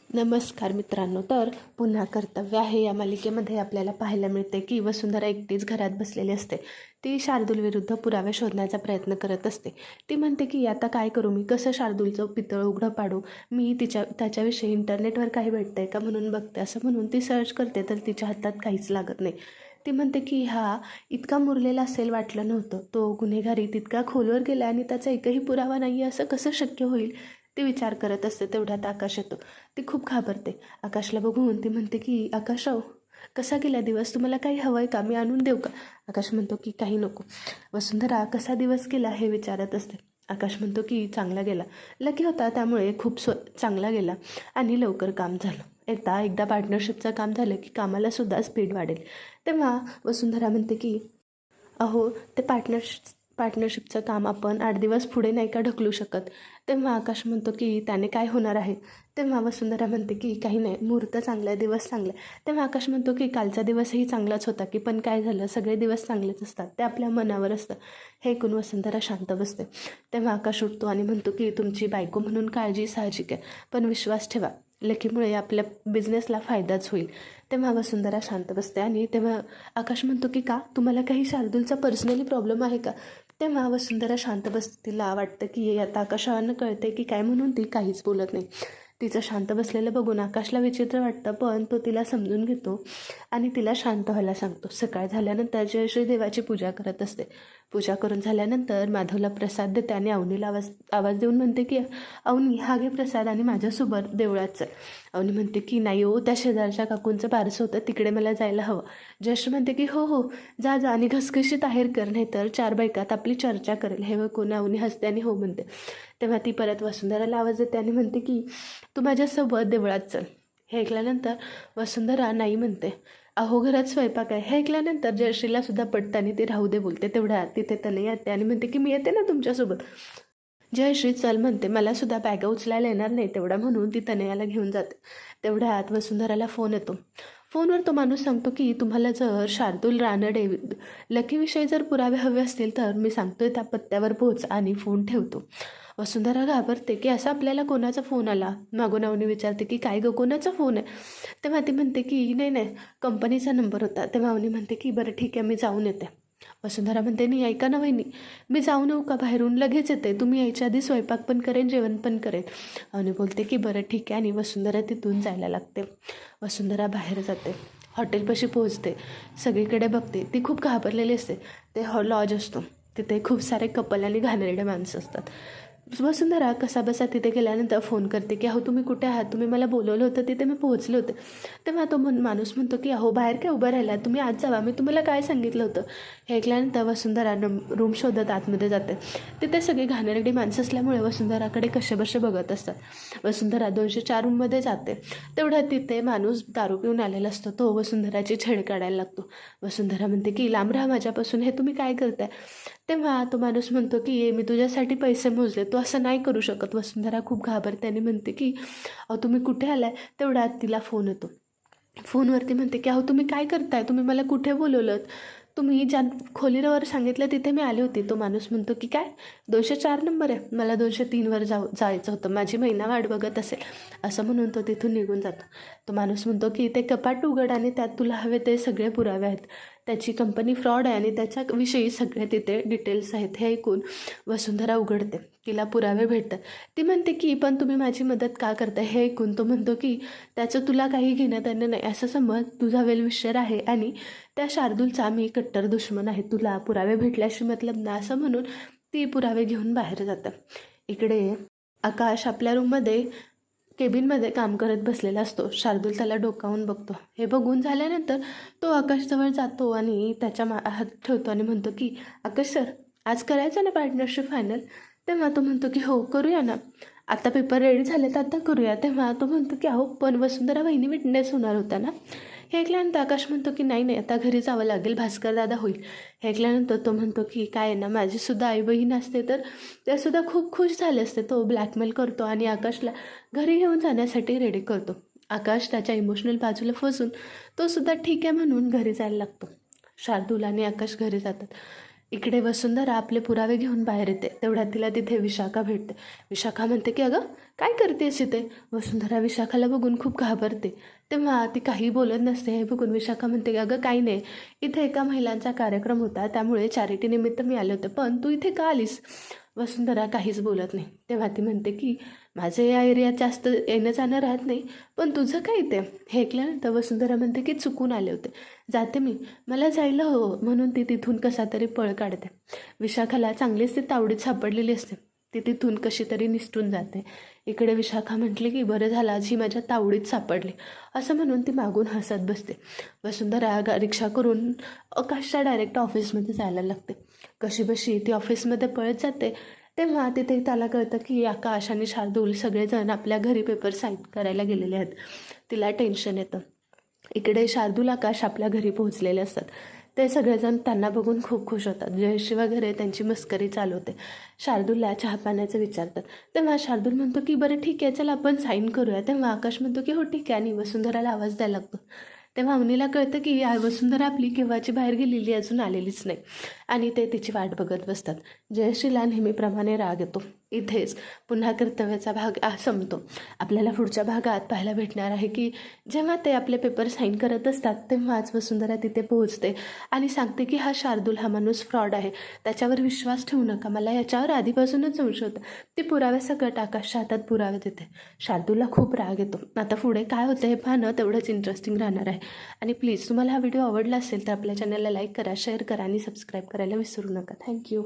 नमस्कार मित्रांनो. तर पुन्हा कर्तव्य आहे या मालिकेमध्ये आपल्याला पाहायला मिळते की वसुंधरा एकटीच घरात बसलेली असते. ती शार्दूल विरुद्ध पुरावे शोधण्याचा प्रयत्न करत असते. ती म्हणते की आता काय करू, मी कसं शार्दूलचं पितळ उघडं पाडू, मी त्याच्याविषयी इंटरनेटवर काही भेटतंय का म्हणून बघते. असं म्हणून ती सर्च करते तर तिच्या हातात काहीच लागत नाही. ती म्हणते की हा इतका मुरलेला असेल वाटलं नव्हतं, तो गुन्हेगारी तितका खोलवर गेला आणि त्याचा एकही पुरावा नाही आहे, असं कसं शक्य होईल. ती विचार करत असते. तेवढ्यात आकाश येतो. ती खूप घाबरते. आकाशला बघून ती म्हणते की आकाशराव, कसा गेला दिवस, तुम्हाला काही हवं आहे का, मी आणून देऊ का. आकाश म्हणतो की काही नको. वसुंधरा कसा दिवस गेला हे विचारत असते. आकाश म्हणतो की चांगला गेला, लकी होता त्यामुळे खूप चांगला गेला आणि लवकर काम झालं. एकदा पार्टनरशिपचं काम झालं की कामाला सुद्धा स्पीड वाढेल. तेव्हा वसुंधरा म्हणते की अहो, ते पार्टनरशिपचं काम आपण 8 दिवस पुढे नाही का ढकलू शकत. तेव्हा आकाश म्हणतो की त्याने काय होणार आहे. तेव्हा वसुंधरा म्हणते की काही नाही, मुहूर्त चांगला आहे, दिवस चांगला आहे. तेव्हा आकाश म्हणतो की कालचा दिवसही चांगलाच होता की, पण काय झालं, सगळे दिवस चांगलेच असतात, ते आपल्या मनावर असतं. हे ऐकून वसुंधरा शांत बसते. तेव्हा आकाश उठतो आणि म्हणतो की तुमची बायको म्हणून काळजी साहजिक आहे, पण विश्वास ठेवा, लकीमुळे आपल्या बिझनेसला फायदाच होईल. तेव्हा वसुंधरा शांत बसते आणि तेव्हा आकाश म्हणतो की का, तुम्हाला काही शार्दूलचा पर्सनली प्रॉब्लेम आहे का. तेव्हा वसुंधरा शांत बसते. तिला वाटतं की आता आकाशानं कळते की काय, म्हणून ती काहीच बोलत नाही. तिचं शांत बसलेलं बघून आकाशला विचित्र वाटतं, पण तो तिला समजून घेतो आणि तिला शांत व्हायला सांगतो. सकाळ झाल्यानंतर जयश्री देवाची पूजा करत असते. पूजा करून झाल्यानंतर माधवला प्रसाद देते आणि अवनीला आवाज देऊन म्हणते की अवनी, हा घे प्रसाद आणि माझ्यासोबत देवळात चल. अवनी म्हणते की नाही हो, त्या शेजारच्या काकूंचं बारसं होतं, तिकडे मला जायला हवं. जयश्री म्हणते की हो हो, जा जा आणि घसघशीत आहेर कर, नाही तर 4 बायकात आपली चर्चा करेल. हे कोण. अवनी हसते आणि हो म्हणते. तेव्हा ती परत वसुंधराला आवाज देते आणि म्हणते की तू माझ्यासोबत देवळात चल. हे ऐकल्यानंतर वसुंधरा नाही म्हणते. अहो, घरात स्वयंपाक आहे. हे ऐकल्यानंतर जयश्रीला सुद्धा पटतानी ती राहू दे बोलते. तेवढ्या तिथे तनया येते आणि म्हणते की मी येते ना तुमच्यासोबत. जयश्री चल म्हणते, मला सुद्धा बॅगा उचलायला येणार नाही तेवढा, म्हणून ती तनयाला घेऊन जाते. तेवढ्यात वसुंधराला फोन येतो. फोनवर तो माणूस सांगतो की तुम्हाला जर शार्दूल रानडे लकीविषयी जर पुरावे हवे असतील तर मी सांगतोय त्या पत्त्यावर पोहोच आणि फोन ठेवतो. वसुंधरा घाबरते की असा आपल्याला कोणाचा फोन आला. मागून अवनी विचारते की काय गं, कोणाचा फोन आहे. तेव्हा ती म्हणते की नाही नाही, कंपनीचा नंबर होता. तेव्हा अवनी म्हणते की बरं ठीक आहे, मी जाऊन येते. वसुंधरा म्हणते नाही, ऐका ना वहिनी, मी जाऊन येऊ का बाहेरून, लगेच येते, तुम्ही यायच्या आधी स्वयंपाक पण करेन, जेवण पण करेन. अवनी बोलते की बरं ठीक आहे आणि वसुंधरा तिथून जायला लागते. वसुंधरा बाहेर जाते, हॉटेलपाशी पोहोचते, सगळीकडे बघते. ती खूप घाबरलेली असते. ते लॉज असतो, तिथे खूप सारे कपल आणि घाणेरडे माणसं असतात. वसुंधरा कसाबसा तिथे गेल्यानंतर फोन करते की अहो तुम्ही कुठे आहात, तुम्ही मला बोलवलं होतं, तिथे मी पोहोचले होते. तेव्हा तो माणूस म्हणतो की अहो बाहेर काय उभं राहिला, तुम्ही आत जावा, मी तुम्हाला काय सांगितलं होतं. हे ऐकल्यानंतर वसुंधरा रूम शोधत आतमध्ये जाते. तिथे सगळी घाणेरडी माणसं असल्यामुळे वसुंधराकडे कसेबसे बघत असतात. वसुंधरा 204 रूममध्ये जाते. तेवढ्यात तिथे माणूस दारू पिऊन आलेला असतो. तो वसुंधराची छेड काढायला लागतो. वसुंधरा म्हणते की लांब राहा माझ्यापासून, हे तुम्ही काय करताय. तेव्हा तो माणूस म्हणतो की मी तुझ्यासाठी पैसे मोजले, तू असं नाही करू शकत. वसुंधरा खूप घाबरते आणि म्हणते की अहो तुम्ही कुठे आलाय. तेवढ्यात तिला फोन येतो. फोनवरती म्हणते की अहो तुम्ही काय करताय, तुम्ही मला कुठे बोलवलं, तुम्ही ज्या खोलीवर सांगितलं तिथे मी आले होते. तो माणूस म्हणतो की काय, 204 नंबर आहे, मला 203वर जायचं होतं, माझी महिना वाट बघत असेल. असं म्हणून तो तिथून निघून जातो. तो माणूस म्हणतो की ते कपाट उघड आणि त्यात तुला हवे ते सगळे पुरावे आहेत. त्याची कंपनी फ्रॉड आहे आणि त्याच्याविषयी सगळे तिथे डिटेल्स आहेत. हे ऐकून वसुंधरा उघडते, तिला पुरावे भेटतात. ती म्हणते की पण तुम्ही माझी मदत का करताय. हे ऐकून तो म्हणतो की त्याचं तुला काही घेण्यात येणं नाही. असं समज तुझा वेलविशर आहे आणि त्या शार्दूलचा मी कट्टर दुश्मन आहे, तुला पुरावे भेटल्याशी मतलब ना. असं म्हणून ती पुरावे घेऊन बाहेर जातं. इकडे आकाश आपल्या रूममध्ये केबिनमध्ये काम करत बसलेला असतो. शार्दूल त्याला डोकावून बघतो. हे बघून झाल्यानंतर तो आकाशजवळ जातो आणि त्याच्या हात ठेवतो आणि म्हणतो की आकाश सर, आज करायचं ना पार्टनरशिप फायनल. तेव्हा तो म्हणतो की हो करूया ना, आता पेपर रेडी झाले तर आता करूया. तेव्हा तो म्हणतो की अहो पण वसुंधरा वहिनी विटनेस होणार होता ना. हे ऐकल्यानंतर आकाश म्हणतो की नाही नाही, आता घरी जावं लागेल, भास्कर दादा होईल. हे ऐकल्यानंतर तो म्हणतो की काय ना, माझीसुद्धा आई बहीण असते तर त्यासुद्धा खूप खुश झाले असते. तो ब्लॅकमेल करतो आणि आकाशला घरी घेऊन जाण्यासाठी रेडी करतो. आकाश त्याच्या इमोशनल बाजूला फसून तो सुद्धा ठीक आहे म्हणून घरी जायला लागतो. शार्दूल आणि आकाश घरी जातात. इकडे वसुंधरा आपले पुरावे घेऊन बाहेर येते. तेवढ्यात तिला तिथे विशाखा भेटते. विशाखा म्हणते की अगं काय करतेस इथे. वसुंधरा विशाखाला बघून खूप घाबरते. तेव्हा ती काही बोलत नसते. हे बघून विशाखा म्हणते की अगं काही नाही, इथे एका महिलांचा कार्यक्रम होता त्यामुळे चॅरिटी निमित्त मी आले होते, पण तू इथे का आलीस. वसुंधरा काहीच बोलत नाही. तेव्हा ती म्हणते की माझं या एरियात जास्त येणं जाणं राहत नाही, पण तुझं काय इथे. हे ऐकल्यानंतर वसुंधरा म्हणते की चुकून आले होते, जाते मी, मला जायला हवं. म्हणून ती तिथून कसा तरी पळ काढते. विशाखाला चांगलीच ती तावडीत सापडलेली असते. ती तिथून कशी तरी निसटून जाते. इकडे विशाखा म्हटली की बरं झालं आज ही माझ्या तावडीत सापडली, असं म्हणून ती मागून हसत बसते. वसुंधरा रिक्षा करून आकाशच्या डायरेक्ट ऑफिसमध्ये जायला लागते. कशी बशी ती ऑफिसमध्ये पळत जाते. तेव्हा तिथे त्याला कळतं की आकाश आणि शार्दूल सगळेजण आपल्या घरी पेपर साईन करायला गेलेले आहेत. तिला टेन्शन येतं. इकडे शार्दूल आकाश आपल्या घरी पोहोचलेले असतात. ते सगळेजण त्यांना बघून खूप खुश होतात. जयश्री वगैरे त्यांची मस्करी चालू होते. शार्दूलला चहा पाण्याचं विचारतात. तेव्हा शार्दूल म्हणतो की बरं ठीक आहे चला आपण साईन करूया. तेव्हा आकाश म्हणतो की हो ठीक आहे, आणि वसुंधराला आवाज द्यायला लागतो. तेव्हा अवनीला कळतं की या वसुंधरा आपली केव्हाची बाहेर गेलेली अजून आलेलीच नाही, आणि ते तिची वाट बघत बसतात. जयश्रीला नेहमीप्रमाणे राग येतो. इथेच पुन्हा कर्तव्याचा भाग संपतो. आपल्याला पुढच्या भागात पाहायला भेटणार आहे की जेव्हा ते आपले पेपर साईन करत असतात तेव्हाच वसुंधरा तिथे पोहोचते आणि सांगते की हा शार्दूल हा माणूस फ्रॉड आहे, त्याच्यावर विश्वास ठेवू नका, मला याच्यावर आधीपासूनच संशय होता. ती पुराव्यासकट आकाशच्या हातात पुरावे देते. शार्दूलला खूप राग येतो. आता पुढे काय होतं हे पाहणं तेवढंच इंटरेस्टिंग राहणार आहे. आणि प्लीज तुम्हाला हा व्हिडिओ आवडला असेल तर आपल्या चॅनलला लाईक करा, शेअर करा आणि सबस्क्राईब करायला विसरू नका. थँक्यू.